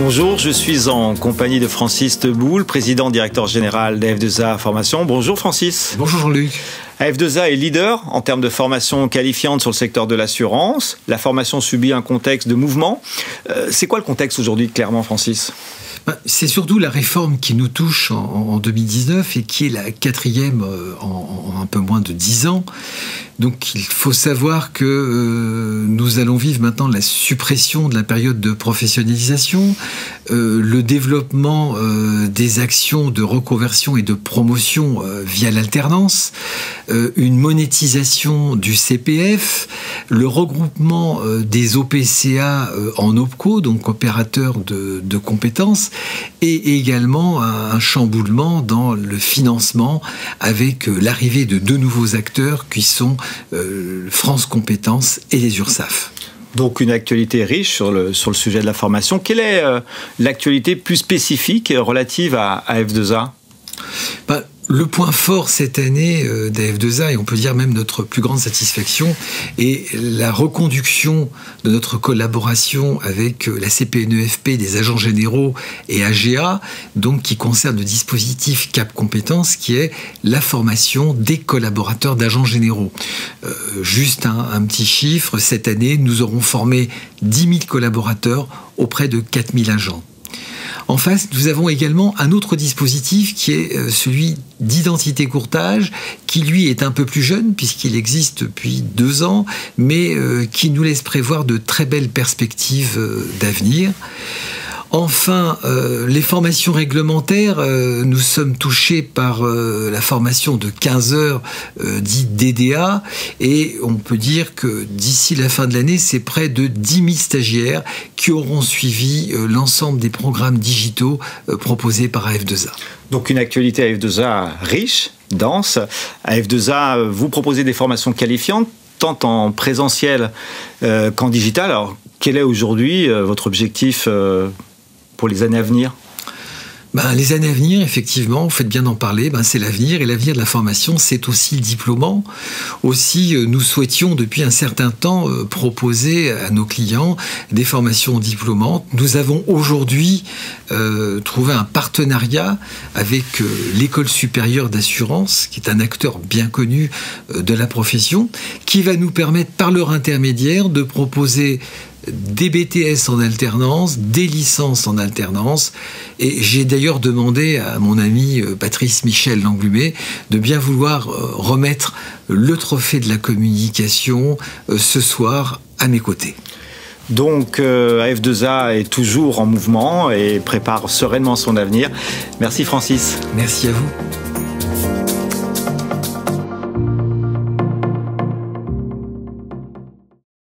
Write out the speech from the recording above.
Bonjour, je suis en compagnie de Francis Teboul, président directeur général d'AF2A Formation. Bonjour Francis. Bonjour Jean-Luc. AF2A est leader en termes de formation qualifiante sur le secteur de l'assurance. La formation subit un contexte de mouvement. C'est quoi le contexte aujourd'hui, clairement, Francis ? C'est surtout la réforme qui nous touche en 2019 et qui est la quatrième en un peu moins de 10 ans. Donc il faut savoir que nous allons vivre maintenant la suppression de la période de professionnalisation, le développement des actions de reconversion et de promotion via l'alternance, une monétisation du CPF, le regroupement des OPCA en OPCO, donc opérateurs de compétences, et également un chamboulement dans le financement avec l'arrivée de deux nouveaux acteurs qui sont France Compétences et les URSSAF. Donc une actualité riche sur le sujet de la formation. Quelle est l'actualité plus spécifique relative à AF2A ? Le point fort cette année d'AF2A, et on peut dire même notre plus grande satisfaction, est la reconduction de notre collaboration avec la CPNEFP des agents généraux et AGA, donc qui concerne le dispositif CAP Compétences, qui est la formation des collaborateurs d'agents généraux. Juste un petit chiffre, cette année, nous aurons formé 10 000 collaborateurs auprès de 4 000 agents. En face, nous avons également un autre dispositif qui est celui d'identité courtage, qui lui est un peu plus jeune puisqu'il existe depuis 2 ans, mais qui nous laisse prévoir de très belles perspectives d'avenir. Enfin, les formations réglementaires, nous sommes touchés par la formation de 15 heures dite DDA, et on peut dire que d'ici la fin de l'année, c'est près de 10 000 stagiaires qui auront suivi l'ensemble des programmes digitaux proposés par AF2A. Donc une actualité AF2A riche, dense. AF2A, vous proposez des formations qualifiantes, tant en présentiel qu'en digital. Alors, quel est aujourd'hui votre objectif pour les années à venir ? Les années à venir, effectivement, vous faites bien d'en parler, c'est l'avenir, et l'avenir de la formation, c'est aussi le diplômant. Aussi, nous souhaitions depuis un certain temps proposer à nos clients des formations diplômantes. Nous avons aujourd'hui trouvé un partenariat avec l'École supérieure d'assurance, qui est un acteur bien connu de la profession, qui va nous permettre, par leur intermédiaire, de proposer des BTS en alternance, des licences en alternance, et j'ai d'ailleurs demandé à mon ami Patrice Michel Langlumet de bien vouloir remettre le trophée de la communication ce soir à mes côtés. Donc AF2A est toujours en mouvement et prépare sereinement son avenir. Merci Francis. Merci à vous.